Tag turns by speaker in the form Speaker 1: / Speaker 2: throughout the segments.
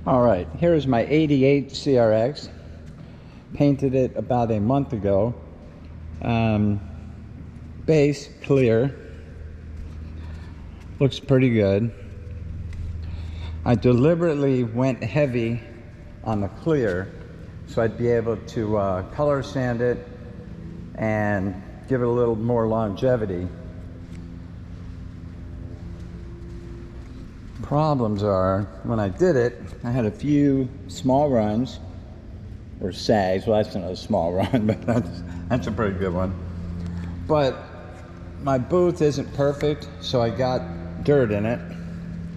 Speaker 1: All right, here's my 88 CRX. Painted it about a month ago. Base clear. Looks pretty good. I deliberately went heavy on the clear so I'd be able to color sand it and give it a little more longevity. Problems are, when I did it, I had a few small runs, or sags. Well, that's not a small run, but that's a pretty good one. But my booth isn't perfect, so I got dirt in it.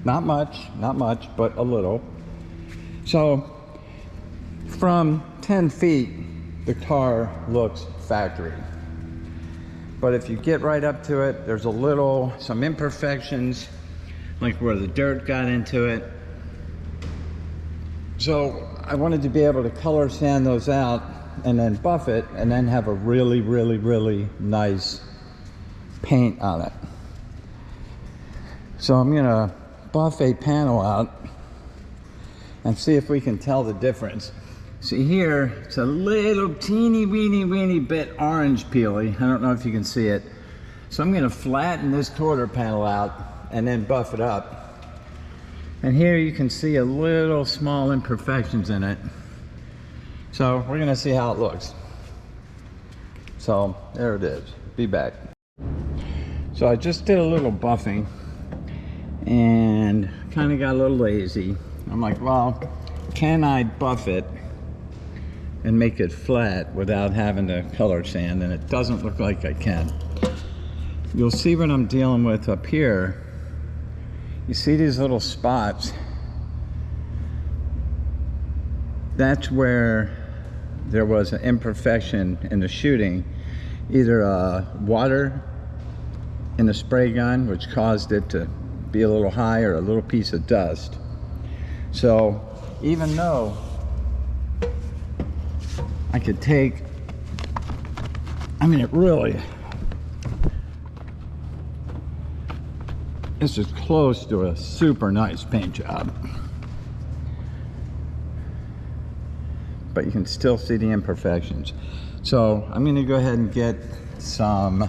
Speaker 1: Not much, but a little. So from 10 feet, the car looks factory. But if you get right up to it, there's some imperfections, like where the dirt got into it. So I wanted to be able to color sand those out and then buff it and then have a really, really, really nice paint on it. So I'm gonna buff a panel out and see if we can tell the difference. See here, it's a little teeny weeny bit orange peely. I don't know if you can see it. So I'm gonna flatten this quarter panel out and then buff it up. And here you can see a little small imperfections in it. So we're gonna see how it looks. So there it is, be back. So I just did a little buffing and kind of got a little lazy. I'm like, well, can I buff it and make it flat without having to color sand? And it doesn't look like I can. You'll see what I'm dealing with up here. You see these little spots? That's where there was an imperfection in the shooting. Either water in the spray gun, which caused it to be a little high, or a little piece of dust. So even though I could take, this is close to a super nice paint job, but you can still see the imperfections. So I'm going to go ahead and get some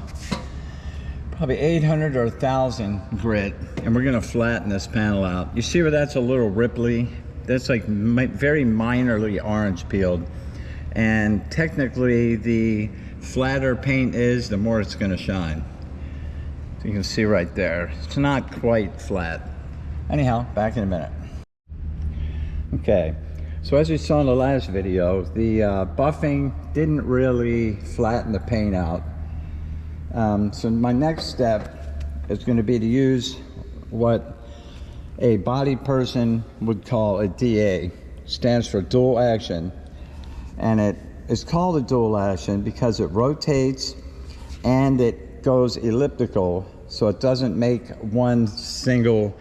Speaker 1: probably 800 or 1000 grit, and we're going to flatten this panel out. You see where that's a little ripply? That's like very minorly orange peeled, and technically the flatter paint is, the more it's going to shine. You can see right there, it's not quite flat. Anyhow, back in a minute. Okay, so as you saw in the last video, the buffing didn't really flatten the paint out. So my next step is going to be to use what a body person would call a DA. Stands for dual action, and it is called a dual action because it rotates and it goes elliptical, so it doesn't make one single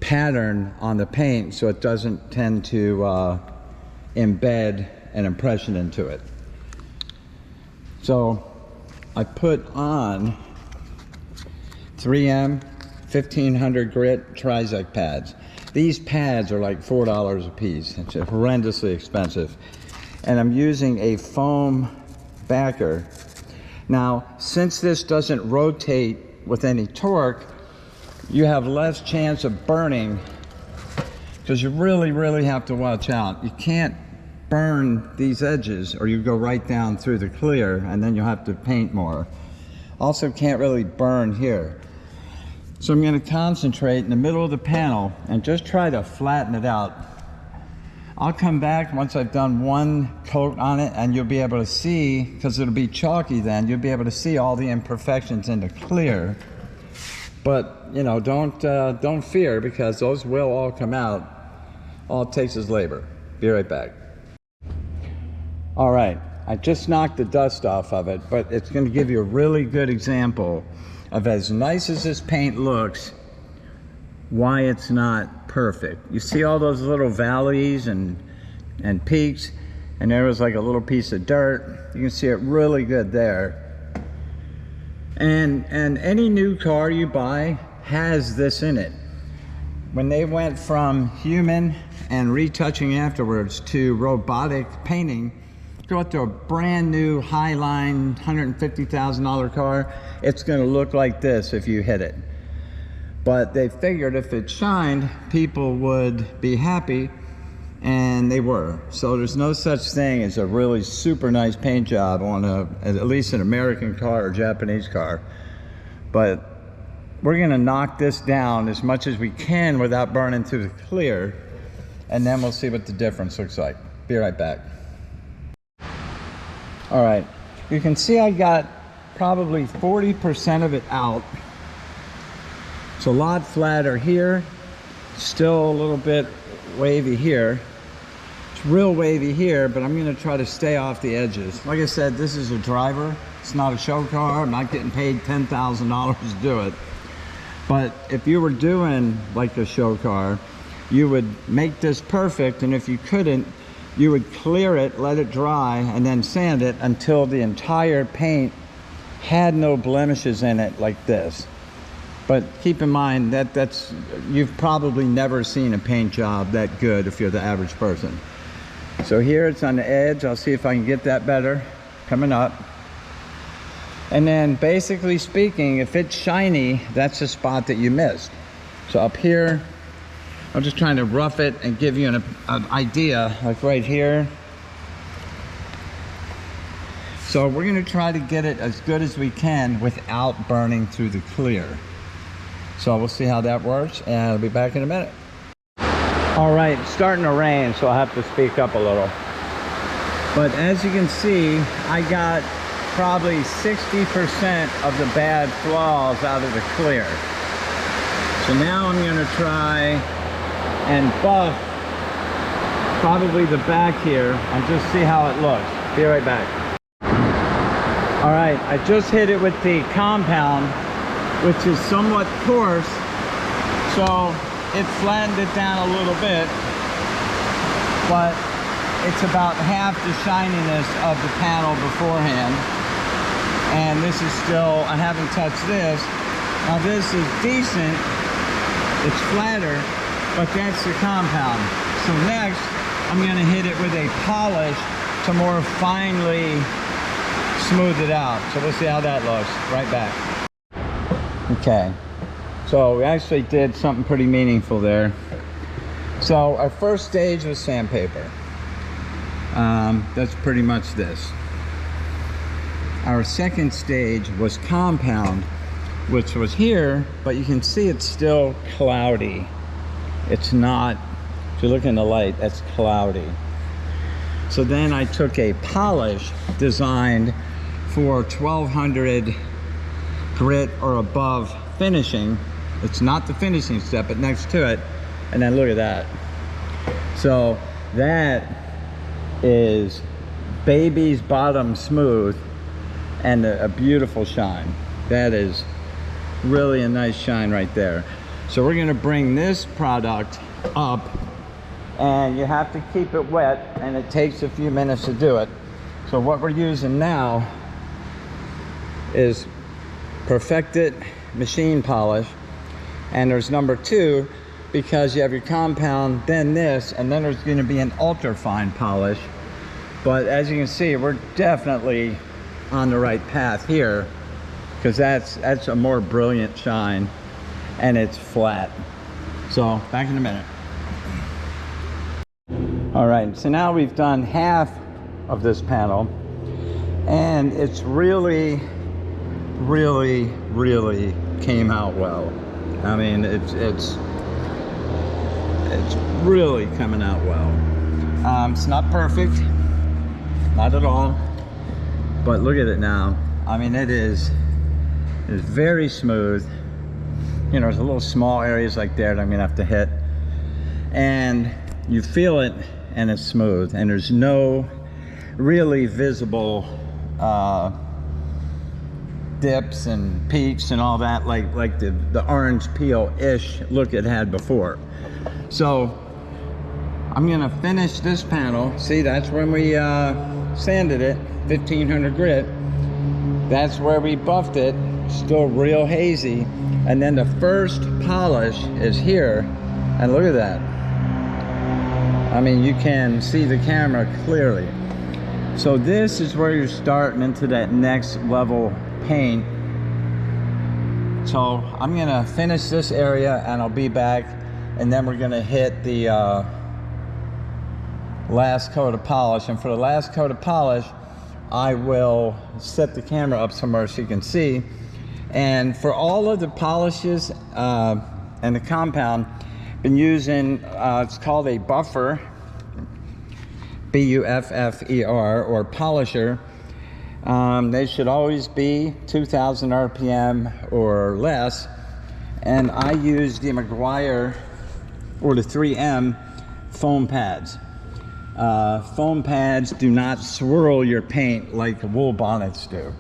Speaker 1: pattern on the paint, so it doesn't tend to embed an impression into it. So I put on 3M 1500 grit Trizec pads. These pads are like $4 a piece. It's horrendously expensive. And I'm using a foam backer. Now, since this doesn't rotate with any torque, you have less chance of burning, because you really have to watch out. You can't burn these edges or you go right down through the clear, and then you'll have to paint more. Also can't really burn here. So I'm going to concentrate in the middle of the panel and just try to flatten it out. I'll come back once I've done one coat on it, and you'll be able to see, because it'll be chalky then, you'll be able to see all the imperfections in the clear. But, you know, don't fear, because those will all come out. All it takes is labor. Be right back. All right, I just knocked the dust off of it, but it's going to give you a really good example of, as nice as this paint looks, why it's not perfect. You see all those little valleys and peaks, and there was like a little piece of dirt. You can see it really good there. And any new car you buy has this in it. When they went from human and retouching afterwards to robotic painting, go out to a brand new Highline $150,000 car, it's going to look like this if you hit it. But they figured if it shined, people would be happy, and they were. So there's no such thing as a really super nice paint job on at least an American car or Japanese car. But we're gonna knock this down as much as we can without burning through the clear, and then we'll see what the difference looks like. Be right back. All right, you can see I got probably 40% of it out. It's a lot flatter here, still a little bit wavy here. It's real wavy here, but I'm gonna try to stay off the edges. Like I said, this is a driver. It's not a show car. I'm not getting paid $10,000 to do it. But if you were doing like a show car, you would make this perfect, and if you couldn't, you would clear it, let it dry, and then sand it until the entire paint had no blemishes in it like this. But keep in mind that you've probably never seen a paint job that good if you're the average person. So here it's on the edge. I'll see if I can get that better coming up. And then basically speaking, if it's shiny, that's the spot that you missed. So up here, I'm just trying to rough it and give you an idea, like right here. So we're gonna try to get it as good as we can without burning through the clear. So we'll see how that works, and I'll be back in a minute. All right, it's starting to rain, so I'll have to speak up a little. But as you can see, I got probably 60% of the bad flaws out of the clear. So now I'm gonna try and buff probably the back here and just see how it looks. Be right back. All right, I just hit it with the compound, which is somewhat coarse, so it flattened it down a little bit, but it's about half the shininess of the panel beforehand. And this is still, I haven't touched this. Now this is decent, it's flatter, but that's the compound. So next, I'm gonna hit it with a polish to more finely smooth it out. So we'll see how that looks. Right back. Okay, so we actually did something pretty meaningful there. So our first stage was sandpaper. That's pretty much this. Our second stage was compound, which was here, but you can see it's still cloudy. It's not, if you look in the light, that's cloudy. So then I took a polish designed for 1200 grit or above finishing. It's not the finishing step, but next to it. And then look at that. So that is baby's bottom smooth and a beautiful shine. That is really a nice shine right there. So we're gonna bring this product up, and you have to keep it wet, and it takes a few minutes to do it. So what we're using now is perfected machine polish, and there's number 2 because you have your compound, then this, and then there's going to be an ultra fine polish. But as you can see, we're definitely on the right path here, because that's a more brilliant shine, and it's flat. So back in a minute. All right, so now we've done half of this panel, and it's really came out well. I mean, it's really coming out well. It's not perfect, not at all, but look at it now. I mean, it's very smooth. You know, there's a little small areas like there that I'm gonna have to hit, and you feel it, and it's smooth, and there's no really visible dips and peaks and all that like the orange peel-ish look it had before. So I'm gonna finish this panel. See, that's when we sanded it, 1500 grit. That's where we buffed it, still real hazy. And then the first polish is here, and look at that. I mean, you can see the camera clearly. So this is where you're starting into that next level paint. So I'm gonna finish this area and I'll be back, and then we're gonna hit the last coat of polish. And for the last coat of polish, I will set the camera up somewhere so you can see. And for all of the polishes and the compound, been using it's called a buffer, B-U-F-F-E-R, or polisher. They should always be 2,000 RPM or less. And I use the Meguiar or the 3M foam pads. Foam pads do not swirl your paint like wool bonnets do.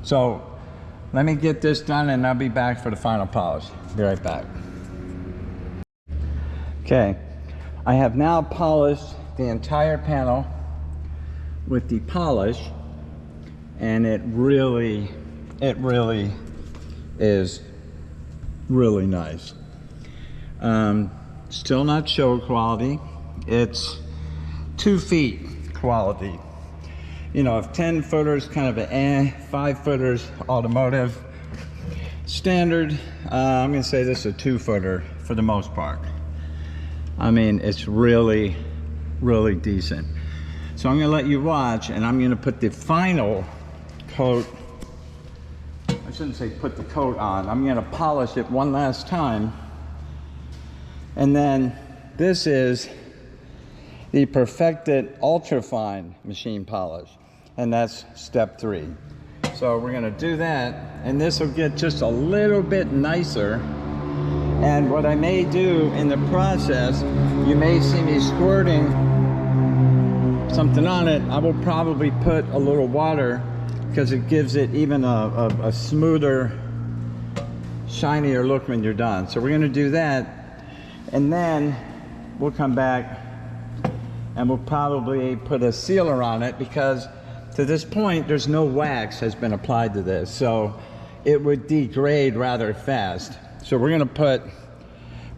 Speaker 1: So let me get this done and I'll be back for the final polish. Be right back. Okay, I have now polished the entire panel with the polish, and it really is really nice. Still not show quality. It's 2 feet quality. You know, if 10 footers kind of a 5 footers automotive standard, I'm gonna say this is a 2 footer for the most part. I mean, it's really decent. So I'm gonna let you watch, and I'm gonna put the final coat. I shouldn't say put the coat on. I'm gonna polish it one last time. And then this is the perfected ultrafine machine polish, and that's step 3. So we're gonna do that, and this will get just a little bit nicer. And what I may do in the process, you may see me squirting something on it. I will probably put a little water because it gives it even a smoother, shinier look when you're done. So we're gonna do that, and then we'll come back and we'll probably put a sealer on it, because to this point there's no wax has been applied to this, so it would degrade rather fast. So we're gonna put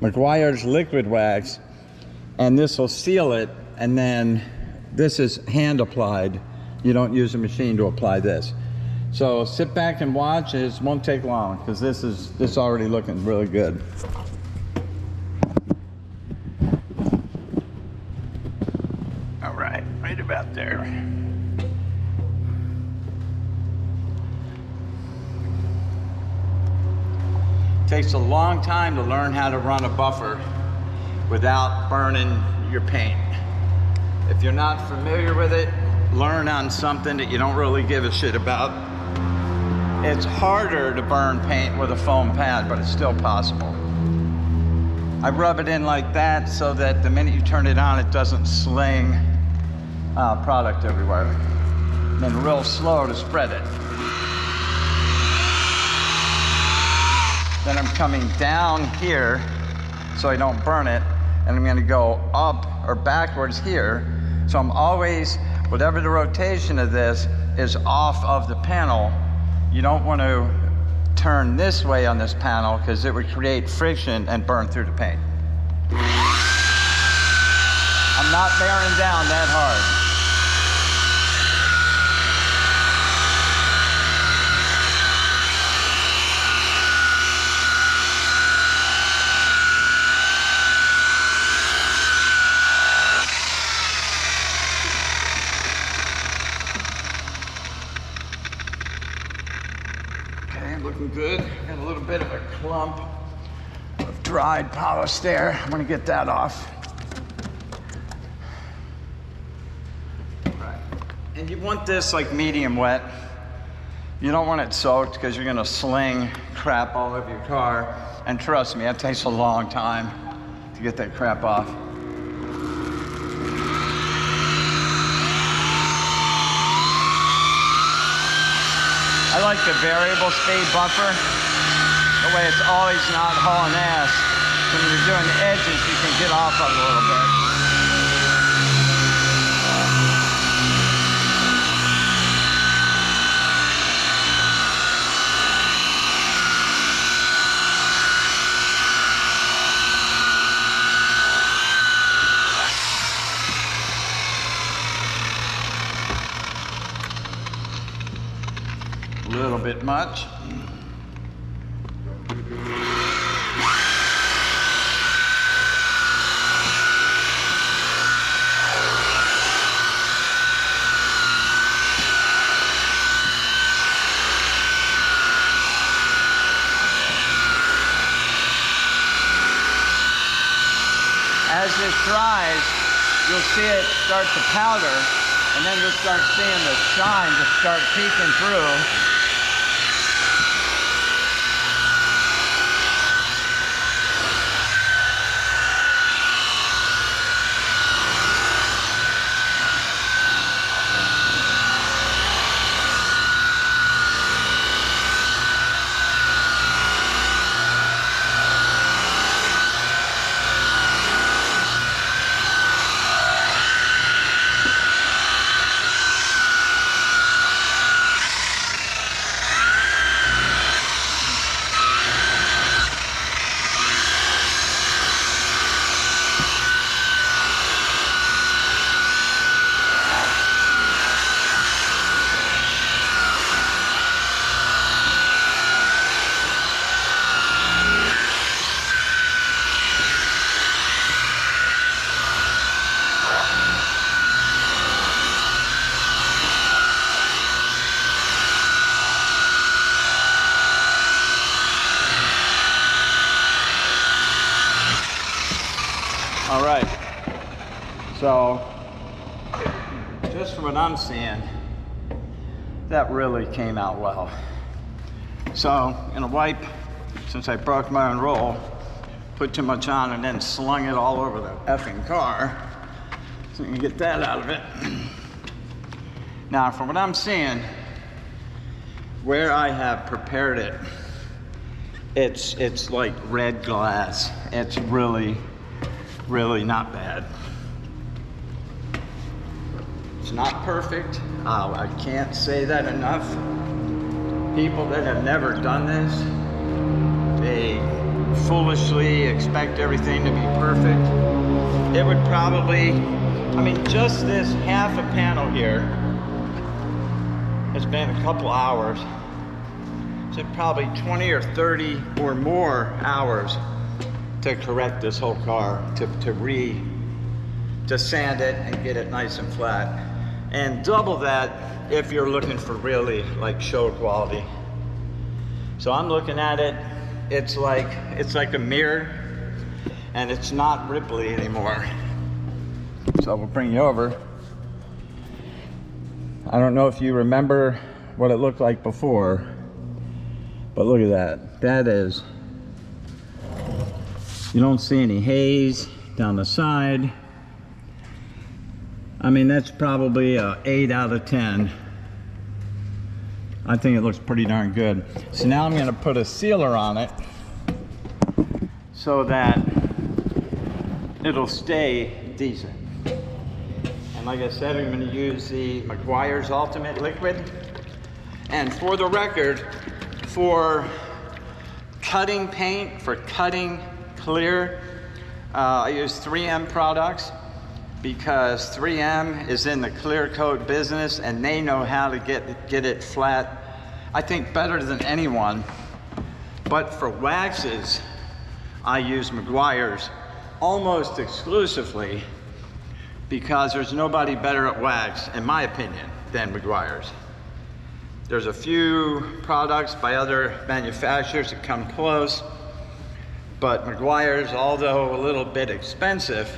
Speaker 1: Meguiar's liquid wax, and this will seal it, and then this is hand applied. You don't use a machine to apply this. So sit back and watch. It won't take long, because this is already looking really good. All right, right about there. Takes a long time to learn how to run a buffer without burning your paint. If you're not familiar with it, learn on something that you don't really give a shit about. It's harder to burn paint with a foam pad, but it's still possible. I rub it in like that so that the minute you turn it on, it doesn't sling product everywhere. And then real slow to spread it. Then I'm coming down here so I don't burn it, and I'm gonna go up or backwards here. So I'm always, whatever the rotation of this is off of the panel, you don't want to turn this way on this panel because it would create friction and burn through the paint. I'm not bearing down that hard. Looking good. Got a little bit of a clump of dried polish there. I'm gonna get that off. Right. And you want this like medium wet. You don't want it soaked because you're gonna sling crap all over your car. And trust me, it takes a long time to get that crap off. I like the variable speed buffer. That way it's always not hauling ass. So when you're doing the edges, you can get off of it a little bit. bit much. As this dries, you'll see it start to powder, and then you'll start seeing the shine just start peeking through. All right, so just from what I'm seeing, that really came out well. So I'm gonna wipe, since I broke my own roll, put too much on and then slung it all over the effing car. So you can get that out of it. Now, from what I'm seeing, where I have prepared it, it's like red glass. It's really not bad. It's not perfect. I can't say that enough. People that have never done this, they foolishly expect everything to be perfect. It would probably, I mean, just this half a panel here has been a couple hours. So probably 20 or 30 or more hours to correct this whole car, to sand it and get it nice and flat. And double that if you're looking for really like show quality. So I'm looking at it, it's like a mirror, and it's not ripply anymore. So we'll bring you over. I don't know if you remember what it looked like before, but look at that. That is, you don't see any haze down the side. I mean, that's probably a 8 out of 10. I think it looks pretty darn good. So now I'm gonna put a sealer on it so that it'll stay decent. And like I said, I'm gonna use the Meguiar's Ultimate Liquid. And for the record, for cutting paint, for cutting clear, I use 3M products because 3M is in the clear coat business and they know how to get it flat, I think better than anyone. But for waxes, I use Meguiar's almost exclusively because there's nobody better at wax, in my opinion, than Meguiar's. There's a few products by other manufacturers that come close, but Meguiar's, although a little bit expensive,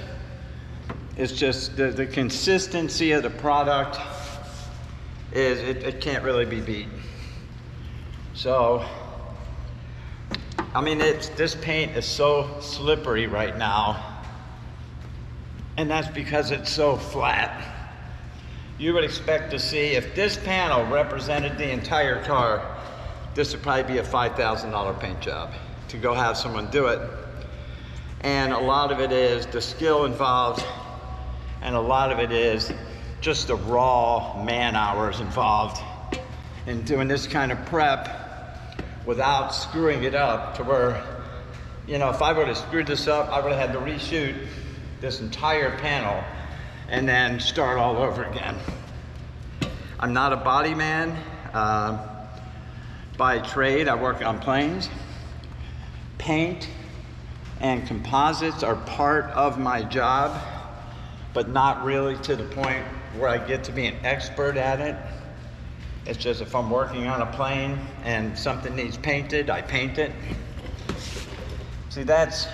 Speaker 1: it's just the consistency of the product is, it can't really be beat. So, I mean, this paint is so slippery right now, and that's because it's so flat. You would expect to see, if this panel represented the entire car, this would probably be a $5,000 paint job to go have someone do it. And a lot of it is the skill involved, and a lot of it is just the raw man hours involved in doing this kind of prep without screwing it up to where, you know, if I would have screwed this up, I would have had to reshoot this entire panel and then start all over again. I'm not a body man. by trade. I work on planes. Paint and composites are part of my job, but not really to the point where I get to be an expert at it. It's just if I'm working on a plane and something needs painted, I paint it. See, that's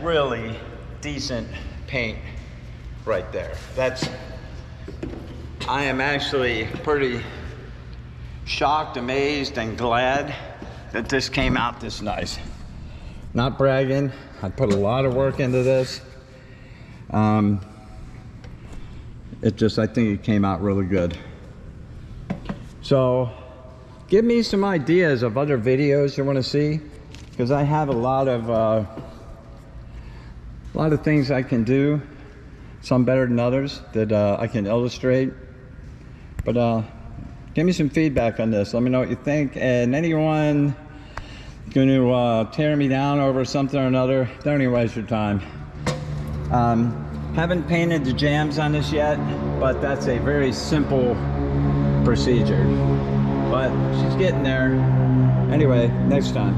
Speaker 1: really decent paint right there. I am actually pretty shocked, amazed, and glad that this came out this nice. Not bragging, I put a lot of work into this. I think it came out really good. So, give me some ideas of other videos you want to see, because I have a lot of things I can do, some better than others that I can illustrate. But give me some feedback on this. Let me know what you think. And anyone going to tear me down over something or another, don't even waste your time. Haven't painted the jambs on this yet, but that's a very simple procedure. But she's getting there. Anyway, next time.